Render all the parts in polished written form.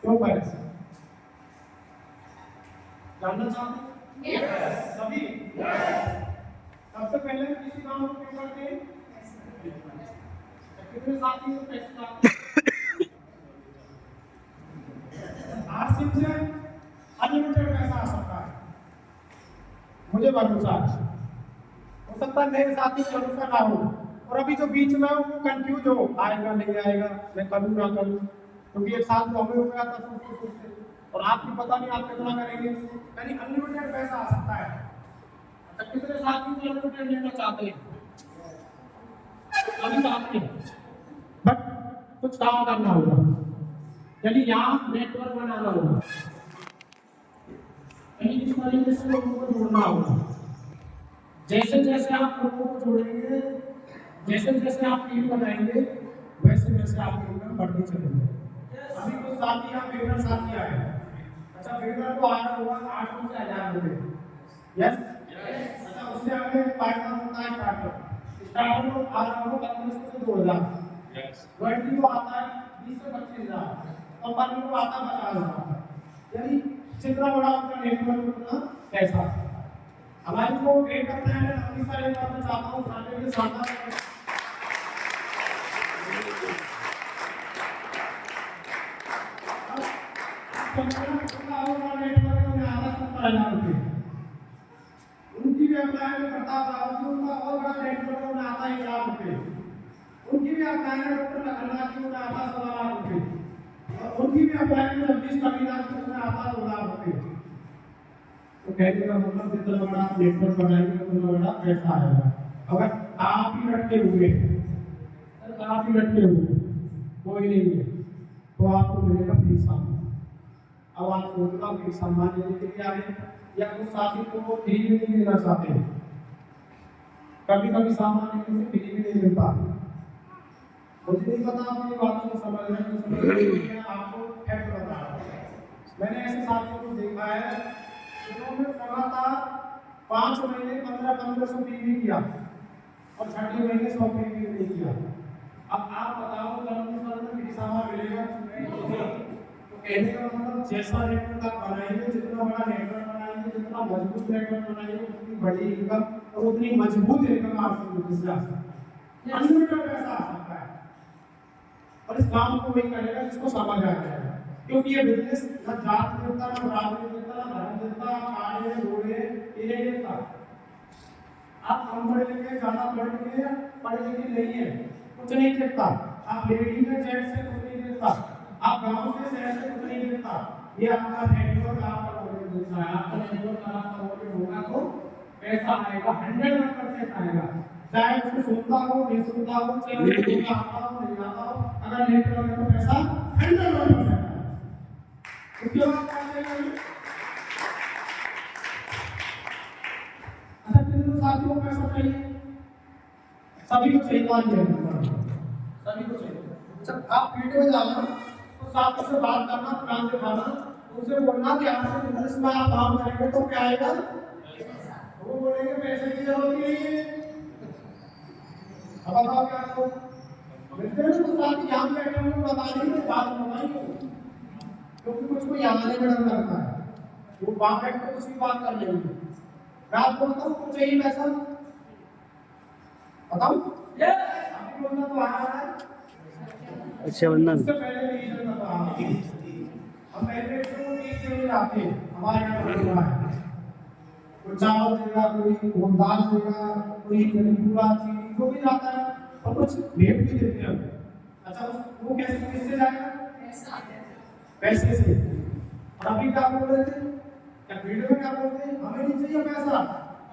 क्यों पैसा जानना चाहते हैं सभी। सबसे पहले किसी काम को क्यों करते हैं? कितने साथी को पैसे चाहते हैं? आरसीएम से अनलिमिटेड पैसा आ सकता है, मुझे भरोसा है। हो सकता है मेरे साथी को भरोसा ना हो, और अभी जो बीच में वो कंफ्यूज हो, आएगा नहीं आएगा, मैं करूँ ना करूँ, क्योंकि एक साल तो हमें हो गया था सोचते, और आपको पता नहीं आप कितना करेंगे। यानी अनलिमिटेड पैसा आ सकता है। अच्छा, कितने साथी को अनलिमिटेड लेना चाहते हैं? अभी चाहते हैं, बट कुछ काम करना होगा। यानी यहाँ नेटवर्क बनाना होगा, यानी इस तरीके से लोगों को जोड़ना होगा। जैसे जैसे आप लोगों को जोड़ेंगे, जैसे जैसे आप टीम बनाएंगे, वैसे वैसे आपकी इनकम बढ़ती चलेगी। अभी कुछ साथी यहाँ बेहतर साथी आए। अच्छा, बेहतर को आना हुआ 800 से 1000 रुपये। यस, अच्छा, उससे आगे पार्टनर होता है स्टार्टर को आ रहा हो 1500 से 2000। वर्ल्ड को आता है 20 से 25,000, और पार्टनर को आता है 50,000। यानी जितना बड़ा आपका नेटवर्क उतना पैसा। हमारी जो वेट करते हैं, अपनी सारी बात मैं चाहता हूँ सामने के सामने उनकी भी अप्लाई में करता था, उनका और बड़ा नेटवर्क में आता है 1 लाख रुपए। उनकी भी अप्लाई में डॉक्टर लखनऊ की में आता 16 लाख रुपए, और उनकी भी अप्लाई में 26 कबीला की में आता 2 लाख रुपए। तो कहने का मतलब जितना बड़ा आप नेटवर्क बनाएंगे उतना बड़ा पैसा आएगा। अगर आप ही लटके हुए, आप ही लटके हुए, कोई नहीं है, तो आपको मिलेगा फ्री सामान। अब आप सोचना फ्री सामान लेने के लिए आए, या कुछ साथी को वो फ्री में नहीं लेना चाहते हैं। कभी कभी सामान लेने से फ्री में नहीं मिलता। मुझे नहीं पता आप मेरी बातों को समझ रहे हैं, मैं आपको फैक्ट बता रहा हूँ। मैंने ऐसे साथियों को देखा है जिन्होंने लगातार 5 महीने 1500 पीवी किया, और 6 महीने 100 पीवी नहीं किया। अब आप बताओ फ्री सामान मिलेगा? तो कहने का मतलब जैसा नेटवर्क आप बनाएंगे, जितना बड़ा नेटवर्क बनाएंगे, जितना मजबूत नेटवर्क बनाएंगे, उतनी बड़ी इनकम और उतनी मजबूत इनकम आपको मिल सकती है। अनलिमिटेड पैसा आ सकता है, और इस काम को वही करेगा जिसको समझ आ जाएगा। क्योंकि ये बिजनेस न जात देता, न बराबरी देता, न धर्म देता, काले गोरे ये नहीं देता। आप कम पढ़े लिखे, ज्यादा पढ़े लिखे नहीं है, कुछ नहीं देता। आप लेडीज में जेंट्स से कुछ नहीं देता, आप गांव से शहर से कुछ नहीं देता। ये आपका नेटवर्क, आपका नॉलेज देता है। आपका नेटवर्क, आपका नॉलेज होगा तो पैसा आएगा, 100% आएगा। चाहे उसको सुनता हो नहीं सुनता हो, चाहे उसको आता हो नहीं आता हो, अगर नेटवर्क है तो पैसा 100% आएगा। उसके बाद क्या करेंगे? अच्छा, कितने साथियों को पैसा चाहिए? सभी को चाहिए, सभी को चाहिए। अच्छा, आप फील्ड में जाना तो साथियों से बात करना, काम दिखाना, उनसे बोलना कि आपसे बिजनेस में आप काम करेंगे तो क्या आएगा? वो बोलेंगे पैसे की जरूरत नहीं है। अब बताओ क्या करो? मिलते हैं तो साथी यहाँ बैठे हैं, बता देंगे बात बताएंगे, क्योंकि कुछ को यहाँ आने में डर लगता है, वो वहां बैठ कर उसकी बात कर लेंगे। मैं आपको बताऊँ कुछ चाहिए पैसा? बताऊँ? आपको बोलना तो आ रहा है। अच्छा वंदन, उससे पहले रीजन बता, हम पहले तो एक से आते हमारे यहाँ बोलना है, कोई चावल देगा, कोई दाल देगा, कोई पूरा चीनी जो भी जाता है, और कुछ भेंट भी देते हैं। अच्छा, वो कैसे किससे जाएगा? पैसे से। और अभी क्या बोल रहे थे, क्या वीडियो में क्या बोलते हैं? हमें नहीं चाहिए पैसा,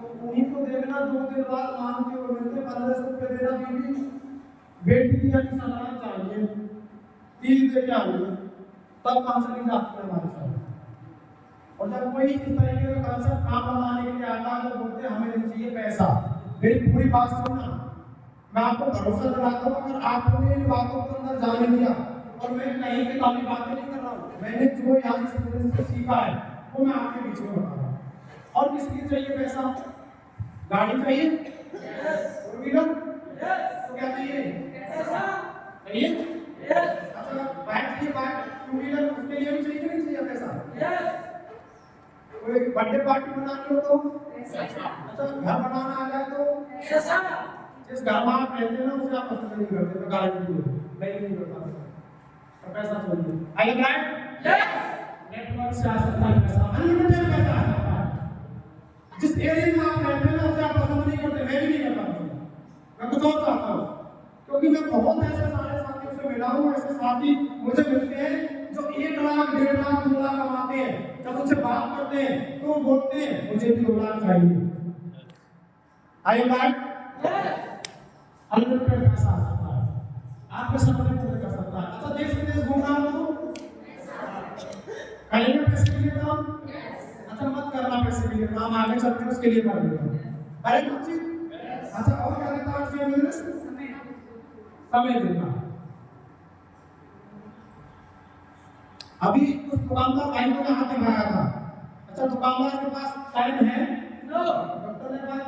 तो उन्हीं को देखना 2 दिन बाद मान के वो मिलते 1500 रुपये देना, बीवी बेटी की अभी सामान चाहिए, 30 दे के आइए, तब कहाँ से नहीं जाती है हमारे साथ। और जब कोई इस तरीके का कंसेप्ट काम बनाने के लिए आता है तो बोलते हैं हमें नहीं चाहिए पैसा। मेरी पूरी बात सुनना, मैं आपको भरोसा दिलाता हूँ, अगर आपने इन बातों को अंदर जाने दिया, और मैं कहीं की काली बातें नहीं कर रहा हूँ, मैंने जो यहाँ से सीखा है वो मैं आपके बीच में बता रहा हूँ। और किसके लिए चाहिए पैसा? गाड़ी चाहिए, फोर व्हीलर, तो क्या चाहिए? अच्छा, बाइक चाहिए, बाइक, टू व्हीलर, उसके लिए भी चाहिए कि नहीं चाहिए पैसा? कोई बर्थडे पार्टी बनानी हो तो अच्छा, घर बनाना आ जाए तो जिस घर में आप रहते हैं ना उसे आप पसंद नहीं करते, तो गारंटी दो नहीं करता तो पैसा चाहिए। I am right? नेटवर्क से आ सकता है पैसा, अनलिमिटेड पैसा आ सकता है। जिस एरिया में आप रहते हैं ना उसे आप पसंद नहीं करते, मैं भी नहीं करता पसंद, मैं कुछ और चाहता हूँ, क्योंकि मैं बहुत ऐसे सारे साथियों से मिला हूँ, ऐसे साथी मुझे मिलते हैं जो 1 लाख, 1.5 लाख, 2 लाख कमाते हैं। जब उनसे बात करते हैं तो वो बोलते हैं मुझे भी 2 लाख चाहिए। I am right? अनलिमिटेड पैसा आ सकता है, आपके सपने पूरे कर सकता है। अच्छा, देश विदेश घूमना हो तो करेंगे पैसे के लिए काम? अच्छा, मत करना पैसे के लिए काम, आगे चलते हैं उसके लिए कर देना। अरे कुछ अच्छा, और क्या रहता है उसके बिजनेस? समय देना। अभी उस दुकानदार भाई को हाथ दिखाया था। अच्छा, दुकानदार के पास टाइम है? नो। डॉक्टर ने कहा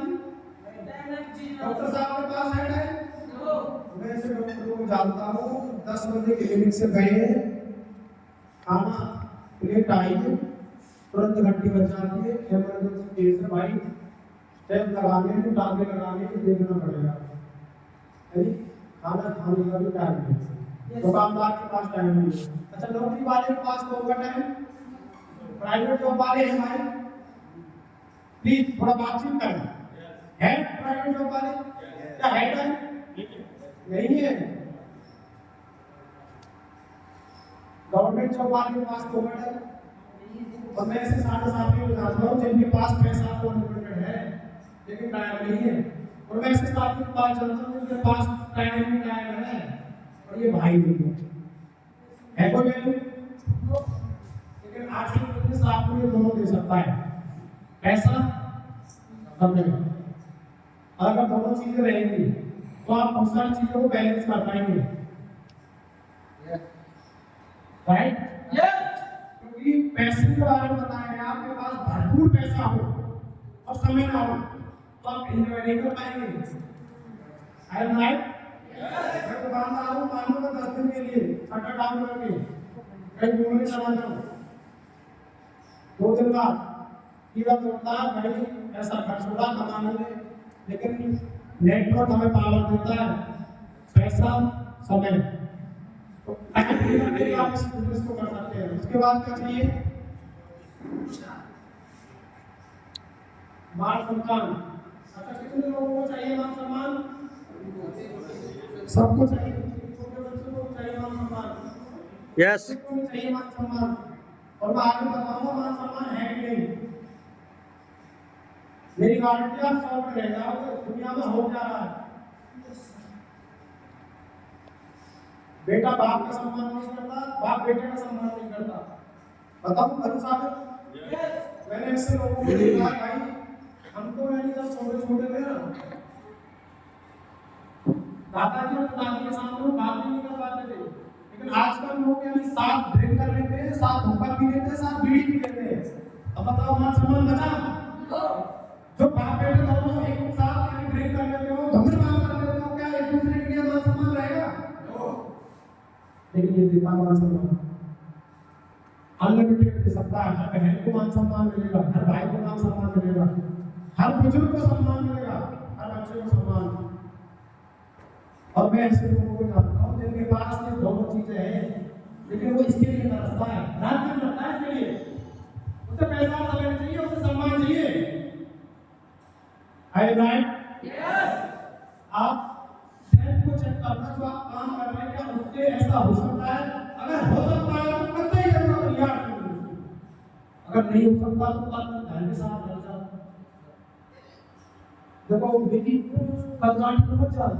जी डॉक्टर साहब के पास है टाइम? नो। मैं ऐसे डॉक्टरों को जानता हूँ, 10 बजे क्लिनिक से गए, खाना प्लेट आई, तुरंत घंटी बज जाती है, इमरजेंसी केस है भाई, स्टेप लगाने में, टांगे लगाने में देखना पड़ेगा, यानी खाना खाने का भी टाइम है। दुकानदार के पास टाइम नहीं है। अच्छा, नौकरी वाले के पास तो होगा टाइम? प्राइवेट जॉब वाले हैं भाई, प्लीज थोड़ा बातचीत करें। है प्राइवेट जॉब वाले? क्या है टाइम? नहीं है। गवर्नमेंट जॉब वाले के पास तो होगा टाइम? और मैं ऐसे सारे साथियों को जानता हूँ जिनके पास पैसा तो अनलिमिटेड है लेकिन टाइम नहीं है, और मैं ऐसे साथियों के पास जानता हूँ जिनके पास टाइम है और ये भाई नहीं है कोई वैल्यू? लेकिन आज की बिजनेस आपको ये दोनों दे सकता है, पैसा समय। अगर दोनों चीजें रहेंगी तो आप बहुत सारी चीजों को बैलेंस कर पाएंगे, राइट? क्योंकि पैसे के बारे में बताया गया, आपके पास भरपूर पैसा हो और समय ना हो तो आप एंजॉय नहीं कर पाएंगे। I am right? मैं दुकानदार हूँ, मान लो 10 दिन के लिए छठा काम करके कहीं घूमने चला जाऊँ, 2 दिन बाद कीड़ा तोड़ता है भाई, ऐसा खर्च होगा कमाने में, लेकिन नेटवर्क हमें पावर देता है, पैसा, समय। तो आप इस बिजनेस को कर सकते हैं। उसके बाद क्या चाहिए? मान सम्मान। अच्छा, कितने लोगों को चाहिए मान सम्मान? सबको चाहिए, छोटे बच्चों को चाहिए मान सम्मान, यस, सबको चाहिए मान सम्मान, और मैं आगे बताऊंगा मान सम्मान है कि नहीं। मेरी गारंटी आप 100 पे रह जाओगे, दुनिया में हो जा रहा है। बेटा बाप का सम्मान नहीं करता, बाप बेटे का सम्मान नहीं करता। बताऊं भरोसा है? मैंने ऐसे लोगों को देखा भाई, हमको यानी जब छोटे छोटे थे ना, दादाजी और दादी के सामने वो बात नहीं कर पाते थे, लेकिन आजकल लोग यानी साथ ड्रिंक कर लेते हैं, साथ हुक्का पी लेते हैं, साथ बीड़ी पी लेते हैं। अब बताओ मान सम्मान बचा? जो बाप बेटे दोनों एक साथ यानी ड्रिंक कर लेते हो, धूम्रपान कर लेते हो, क्या एक दूसरे के लिए मान सम्मान रहेगा? लेकिन ये देता मान सम्मान अनलिमिटेड दे सकता है। हर बहन को मान सम्मान मिलेगा, हर भाई को मान सम्मान मिलेगा, हर बुजुर्ग को सम्मान मिलेगा, हर बच्चे को सम्मान। और मैं ऐसे लोगों को जानता हूँ जिनके पास ये दोनों चीजें हैं, लेकिन वो इसके लिए तरसता है, रात दिन लगता है इसके लिए, उसे पैसा समय चाहिए, उसे सम्मान चाहिए। आई राइट? आप सेल्फ को चेक करना, जो आप काम कर रहे हैं क्या उससे ऐसा हो सकता है? अगर हो सकता है तो करते ही रहना, यार अगर नहीं हो सकता तो धन के साथ रह जाओ। देखो मेरी कंगाली को मत जाओ,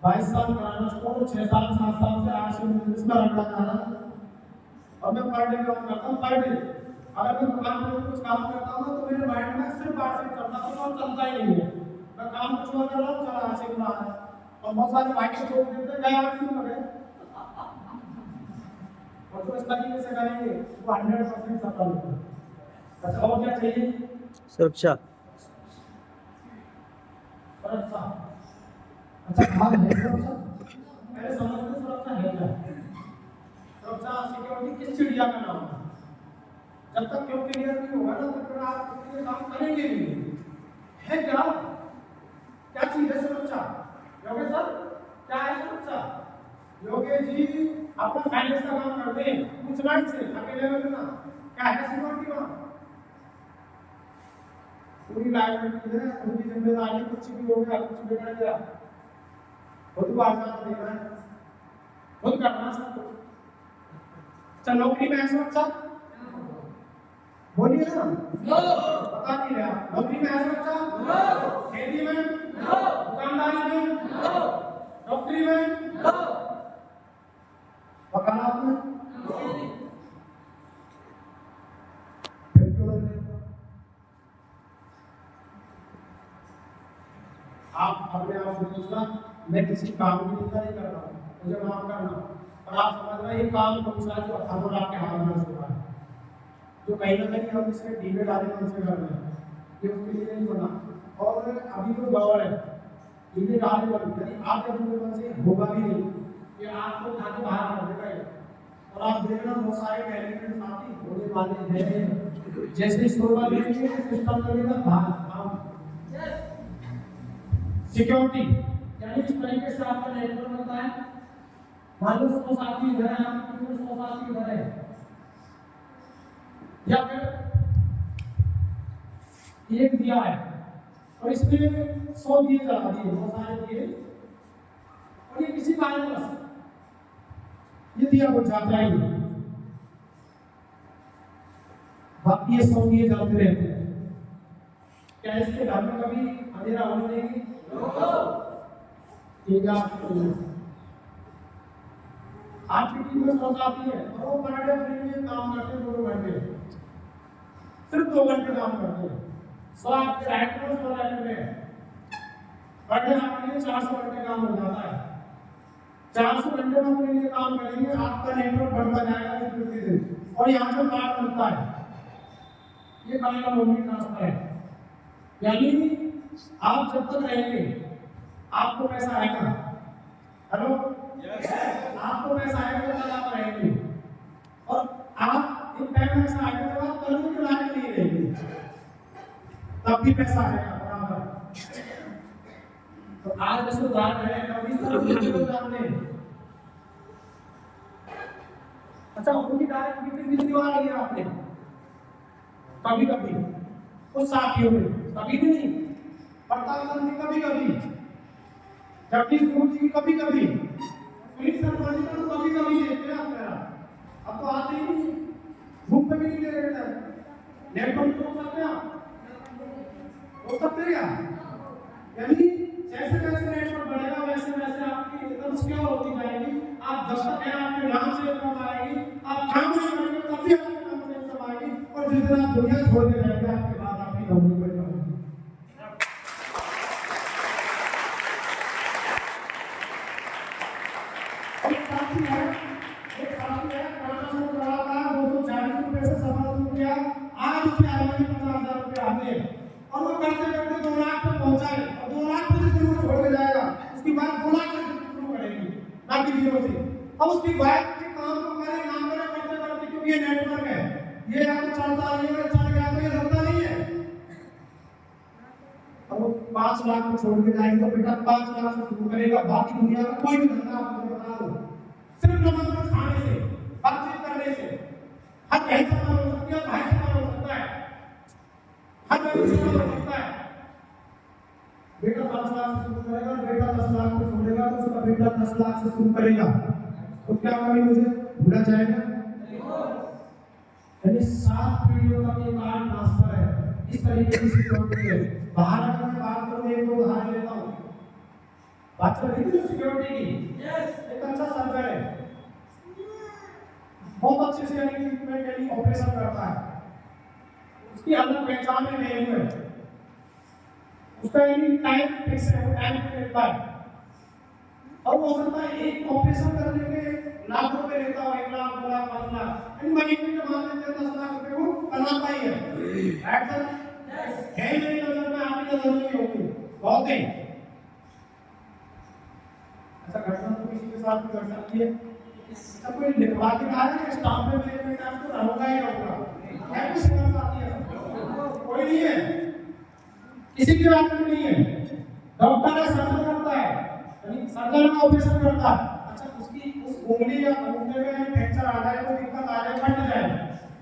22 साल पुराना स्कोर, 6 साल 7 साल से आज से इसमें रखना चाह रहा, और मैं पर डे काम करता हूँ, पर डे। अगर मैं दुकान में कुछ काम करता हूँ तो मेरे माइंड में सिर्फ बातचीत करता हूँ और चलता ही नहीं है, मैं काम कुछ और कर रहा हूँ, चला ऐसे ही रहा है। और बहुत सारे बाइक को छोड़ देते हैं, गया क्यों लगे, और तो इस तरीके से करेंगे वो 100% सफल होगा। अच्छा, और क्या चाहिए? सुरक्षा। सुरक्षा। अच्छा, काम है सुरक्षा? पहले समझते सुरक्षा है क्या? सुरक्षा सिक्योरिटी किस चिड़िया का नाम है? जब तक क्यों क्लियर नहीं होगा ना तब तक आप उसके लिए काम करेंगे नहीं। है क्या? क्या चीज है सुरक्षा? योगेश सर, क्या है सुरक्षा? योगेश जी अपना फाइनेंस का काम करते हैं कुछ लाइन से अकेले में ना। क्या है सिक्योरिटी वहाँ? पूरी लाइबिलिटी है, पूरी जिम्मेदारी, कुछ भी हो गया कुछ बिगड़ गया खुद को आजाद देना है, खुद करना सब कुछ। अच्छा नौकरी में है सुरक्षा? बोलिए ना। बता नहीं रहा। नौकरी में है सुरक्षा? खेती में? दुकानदारी में? नौकरी में? वकालत में? फिर क्यों लग रहे हो? आप अपने आप से सोचना मैं किसी काम की निंदा नहीं कर रहा हूँ, मुझे माफ करना, और आप समझ रहे हैं ये काम कौन सा है जो हम आपके हाथ में हो रहा है, जो कहीं ना कहीं हम इसमें डीबे डाले मन से कर रहे हैं, ये उसके लिए नहीं बना। और अभी जो दौर है डीबे डाले मन, यानी आपके अपने मन से होगा भी नहीं कि आपको खाते बाहर कर देगा ये। और आप देखना बहुत सारे कैंडिडेट साथी होने वाले हैं, जैसे शोभा देंगे सिस्टम लगेगा बाहर काम सिक्योरिटी, यानी इस तरीके से आपका नेटवर्क बनता है। मान लो 100 साथी इधर है, आपके 100 साथी उधर है, या फिर एक दिया है और इसमें 100 दिए जला दिए, बहुत सारे दिए, और ये किसी कारणवश ये दिया बुझ जाता है, बाकी ये 100 दिए जलते रहते हैं। क्या इसके घर में कभी अंधेरा होने देंगे? ठीक है। आपकी टीम में 100 साथी है और वो पर डे अपने लिए काम करते हैं 2 घंटे, सिर्फ 2 घंटे काम करते हैं। 100 आपके राइट में 100 राइट में पर डे आपके लिए 400 घंटे काम हो जाता है। 400 घंटे में अपने लिए काम करेंगे, आपका नेटवर्क बढ़ता जाएगा दिन। और यहाँ जो कार्ड बनता है ये कार्ड का मोबाइल ट्रांसफर है, यानी आप जब तक रहेंगे आपको पैसा आएगा। हेलो, आपको पैसा आएगा जब तक आप रहेंगे, और आप एक टाइम ऐसा आएगा जब आप करने के लायक नहीं रहेंगे, तब भी पैसा आएगा बराबर। तो आज जैसे उदाहरण है कभी जानते हैं। अच्छा उनकी डायरेक्ट मीटिंग कितनी बार लिया आपने? कभी कभी उस साथियों में, कभी भी नहीं। पड़ताल करनी कभी कभी, जगदीश गुरु जी कभी कभी, पुलिस सरपंच को कभी कभी लेते हैं आप मेरा, अब तो आते ही नहीं, धूप में भी नहीं ले रहे हैं। नेटवर्क हो सकते हैं आप, हो सकते हैं क्या? यानी जैसे जैसे नेटवर्क बढ़ेगा वैसे वैसे आपकी इनकम सिक्योर होती जाएगी। आप जब तक है आपके नाम से इनकम आएगी, आप काम नहीं करेंगे तब भी आपके नाम से इनकम आएगी, और जिस दिन आप दुनिया छोड़ के जाएंगे आपके बाद आपकी नौकरी पर होगी। एक साथी है पुराना शुरू करा था 240 रुपए से 700 रुपया, आज उसे आमदनी 50,000 रुपया आते हैं, और वो करते करते 2 लाख तक पहुंचा है, और 2 लाख से शुरू छोड़ के जाएगा, उसके बाद 2 लाख से शुरू करेगी बाकी जीरो से। अब उसकी बात के काम को करे नाम करे करते करते, क्योंकि ये नेटवर्क है, ये आपको चलता नहीं है, चल गया तो ये रुकता नहीं है। अब वो 5 लाख को छोड़ के जाएगा तो बेटा 5 लाख से शुरू करेगा, बाकी दुनिया का कोई भी धंधा आप मुझे बता दो, सिर्फ नमक खाने से, बातचीत करने से, हर कहीं से हो सकती है, भाई से हो सकता है, हर व्यक्ति से हो सकता है। बेटा 5 लाख से शुरू करेगा, बेटा 10 लाख से छोड़ेगा तो उसका बेटा 10 लाख से शुरू करेगा, तो क्या कभी मुझे भूला जाएगा? यानी 7 पीढ़ियों तक ये कार्ड ट्रांसफर है, इस तरीके की सिक्योरिटी है। बाहर अगर मैं बात करूं, एक दो उदाहरण लेता हूं, बात चल रही थी सिक्योरिटी की। एक अच्छा सर्जन है, बहुत अच्छे से यानी ट्रीटमेंट यानी ऑपरेशन करता है, उसकी अलग पहचान है, मेन्यू है, उसका यानी टाइम फिक्स है, वो टाइम पे लेता है, और वो हो सकता है एक ऑपरेशन करने में लाख रुपए लेता हो, 1 लाख 2 लाख 5 लाख, यानी महीने के मान लेते हैं 10 लाख रुपए वो कमाता ही है। ऐसा है मेरी नजर में, आपकी नजर में होगी बहुत है। ऐसा घटना तो किसी के साथ भी घट सकती है, सब कोई लिखवा के कहा है स्टाफ में मेरे बेटा तो रहूंगा ही रहूंगा, है कोई समझ आती है? कोई नहीं है, किसी की बात नहीं है। डॉक्टर है, सर्जन करता है, यानी सर्जन का ऑपरेशन करता है। अच्छा, उसकी उस उंगली या अंगूठे में फ्रैक्चर आ जाए, कोई दिक्कत आ जाए, फट जाए,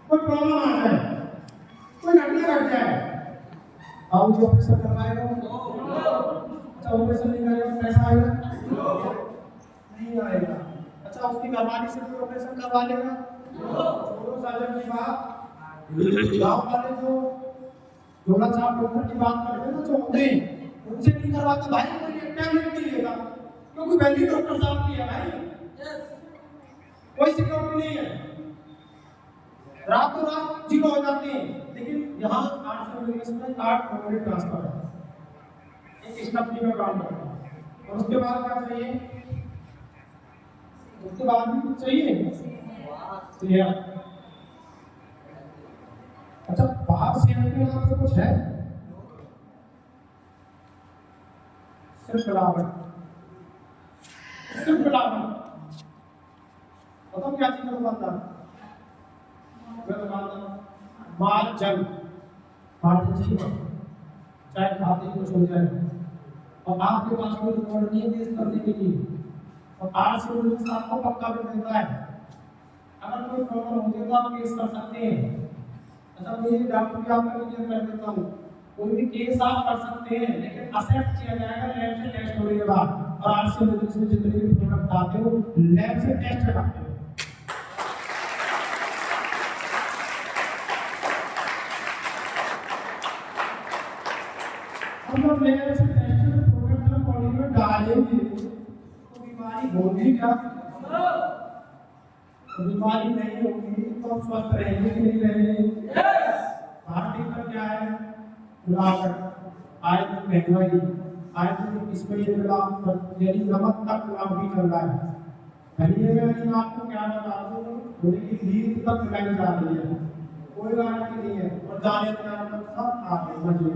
कोई प्रॉब्लम आ जाए, कोई घटना घट जाए, आप जो ऑपरेशन करवाएगा अच्छा ऑपरेशन नहीं करेगा पैसा आएगा नहीं आएगा। अच्छा, उसकी बीमारी से कोई ऑपरेशन करवा लेगा छोड़ो सर्जन की बात, गाँव वाले जो थोड़ा सा डॉक्टर की बात करते हैं ना, जो होते हैं उनसे नहीं करवाता भाई, कोई एक टैबलेट नहीं लेगा क्योंकि वैल्यू डॉक्टर साहब की है भाई, कोई सिक्योरिटी नहीं है, रातों रात जीरो हो जाती है। लेकिन यहाँ 800 में 8 मेमोरी ट्रांसफर है, एक स्टफ में काम करता है। और उसके बाद क्या चाहिए, उसके बाद भी कुछ चाहिए। अच्छा, बाहर से में आपसे कुछ है, सिर्फ मिलावट, सिर्फ मिलावट। बताओ क्या चीज है दुकानदार, माल जल मार्जिन चाहिए, चाहे खाते ही कुछ हो जाए, और आपके पास कोई रिकॉर्ड नहीं है केस करने के लिए, और आज से बिजनेस आपको पक्का भी मिलता है, अगर कोई प्रॉब्लम होती है तो आप केस कर सकते हैं। अच्छा, मुझे डॉक्टर की आपका क्लियर कर देता हूँ, कोई भी केस आप कर सकते हैं, लेकिन एक्सेप्ट किया जाएगा लैब से टेस्ट होने के बाद, और आज से बिजनेस में जितने भी प्रोडक्ट आते हो लैब से टेस्ट कराते हो। हम लैब से टेस्टेड प्रोडक्ट जब बॉडी में डालेंगे तो बीमारी होगी क्या, बीमारी नहीं होगी तो हम स्वस्थ रहेंगे कि नहीं रहेंगे? बाहर दिक्कत क्या है, मिलावट, आए दिन महंगाई, आए दिन इसमें ये मिलावट, यानी नमक तक मिलावटी चल रहा है। धनिये में मैं आपको क्या बता दूं, थोड़ी की लीड तक मिलाई जा रही है, कोई गारंटी नहीं है, और जाने का सब आप मजे।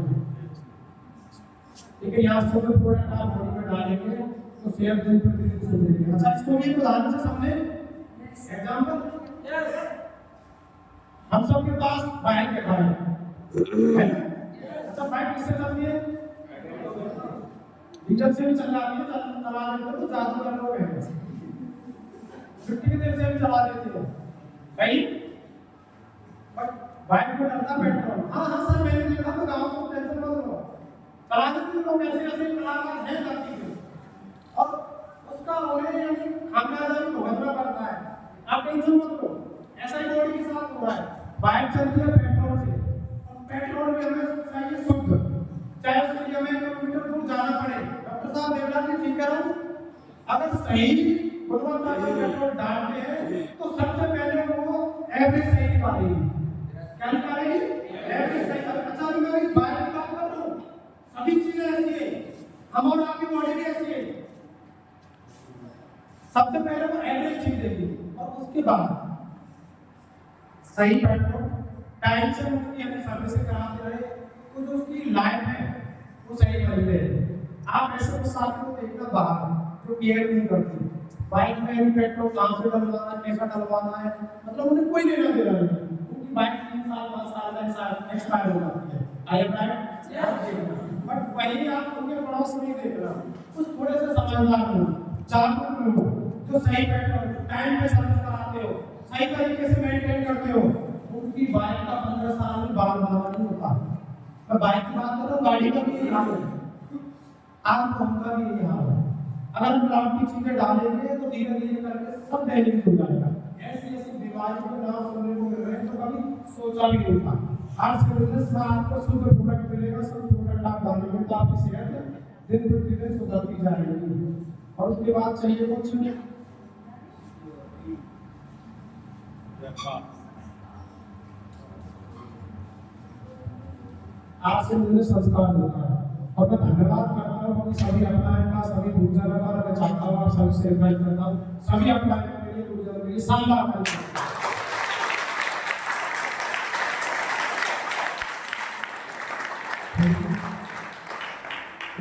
लेकिन यहाँ से कोई प्रोडक्ट आप बॉडी में डालेंगे तो सेहत दिन प्रतिदिन सुधरेगी। अच्छा, इसको भी उदाहरण से समझे, एग्जांपल, हम सब के पास बाइक है, अच्छा बाइक किससे चलती है, डीजल से भी चल रही है, चला लेते तो जादूगर लोग हैं, मिट्टी के तेल से भी चला देते हैं भाई, बट बाइक को डरता पेट्रोल। हाँ हाँ सर, मैंने देखा तो गाँव को टेंशन मत लो, चला देते लोग ऐसे ऐसे कलाकार हैं करती है, और उसका उन्हें यानी खामियाजा भी भुगतना पड़ता है। आप टेंशन मत लो, ऐसा ही बॉडी के साथ हो रहा है, बाइक चलती है पेट्रोल से, और पेट्रोल भी हमें चाहिए शुद्ध, चाहे उसके लिए हमें किलोमीटर दूर जाना पड़े। डॉक्टर साहब देख रहा ठीक करो, अगर सही गुणवत्ता का पेट्रोल डालते हैं तो सबसे पहले वो एवरेज सही निकालेगी, क्या निकालेगी, एवरेज सही। अच्छा, मैं बाइक की बात कर रहा हूँ, सभी चीजें ऐसी है, हम और आपकी बॉडी भी ऐसी है, सबसे पहले वो एवरेज चीज देगी, और उसके बाद सही पेट्रोल टाइम से उसकी हमें सर्विसिंग कराते रहे तो जो उसकी लाइफ है वो सही बनी रहे। आप ऐसे कुछ साथियों को देखना बाहर जो केयर नहीं करती, बाइक में भी पेट्रोल कहाँ से डलवाना है, कैसा डलवाना है, मतलब उन्हें कोई लेना देना नहीं, उनकी बाइक 3 साल 5 साल एक्सपायर हो जाती है। I am right? बट वही आप उनके पड़ोस नहीं देख रहा, कुछ थोड़े से समझदार हो, जागरूक हो, जो सही पेट्रोल टाइम पे सर्विस कराते हो, सही तरीके से मेंटेन करते हो, उनकी बाइक का 15 साल में बार नहीं होता। मैं बाइक की बात कर रहा हूँ, गाड़ी का भी यही हाल है, आप उनका भी यही हाल है। अगर मिलावटी चीजें डालेंगे तो धीरे धीरे करके सब डैमेज हो जाएगा। ऐसी ऐसी बीमारियों के नाम सुनने को मिल रहे हैं तो कभी सोचा भी नहीं था। आज के बिजनेस में आपको शुद्ध प्रोडक्ट मिलेगा, शुद्ध प्रोडक्ट आप डालेंगे तो आपकी सेहत दिन प्रतिदिन सुधरती जाएगी। और उसके बाद चाहिए कुछ आज से मुझे संस्कार होता है, और मैं धन्यवाद करता हूँ कि सभी अपनाएं का, सभी गुरुजनों का, मैं चाहता हूँ आप सभी से इनवाइट करता हूँ, सभी अपनाएं के लिए गुरुजनों के लिए शानदार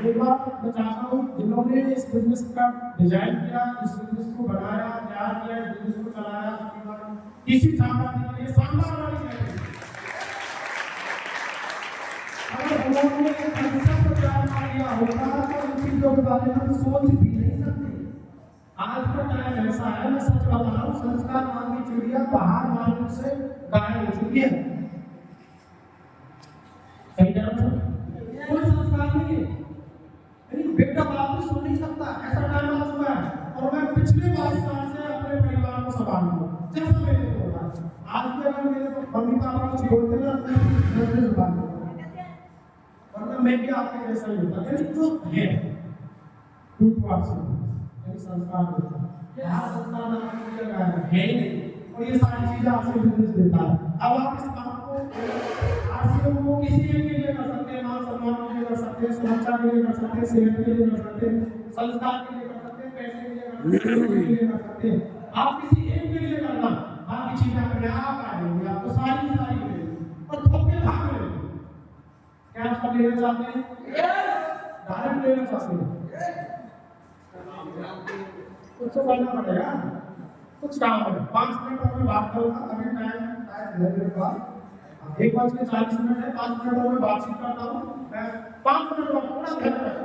एक बार मैं चाहता हूँ जिन्होंने इस बिजनेस का डिजाइन किया, इस बिजनेस को बनाया, तैयार किया, इस बिजनेस को चलाया, किसी छात्रार्थी के लिए शानदार वाली अगर उन्होंने एक कंसेप्ट तैयार कर लिया होता तो इन चीजों के बारे में तो सोच भी नहीं सकते। आज का टाइम ऐसा है, मैं सच बता रहा हूँ, संस्कार नाम की चिड़िया बाहर मार्केट से गायब हो चुकी है। सही कह रहा हूँ? कोई संस्कार नहीं है, यानी बेटा बाप भी सुन नहीं सकता, ऐसा टाइम आ चुका है। और मैं पिछले 22 साल से अपने परिवार को संभालूंगा जैसा मेरे को होगा। आज भी अगर मेरे मम्मी पापा कुछ बोलते हैं ना, मैं संभालूंगा, वरना मैं भी आपके जैसा ही होता। यानी जो है टूटवार से यानी संस्कार होता है, ये हर संस्कार नाम की जगह है ही नहीं। और ये सारी चीजें आपसे बिजनेस देता है। अब आप इस काम को आरसीएम को किसी एक के लिए कर सकते हैं, मान सम्मान के लिए कर सकते हैं, सुरक्षा के लिए कर सकते हैं, सेहत के लिए कर सकते हैं, संस्कार के लिए कर सकते हैं, पैसे के लिए कर सकते हैं, आप किसी एक के लिए करना, बाकी चीजें अपने आप आ जाएंगी, आपको सारी मिलेगी और थोके भाग मिलेगी। क्या आप सब लेना चाहते हैं? डायरेक्ट लेना चाहते हैं? कुछ तो करना पड़ेगा, कुछ काम है। 5 मिनट और मैं बात करूंगा, अभी टाइम शायद है मेरे पास 1:40 है, 5 मिनट और मैं बातचीत करता हूँ। मैं 5 मिनट और थोड़ा ध्यान रखना।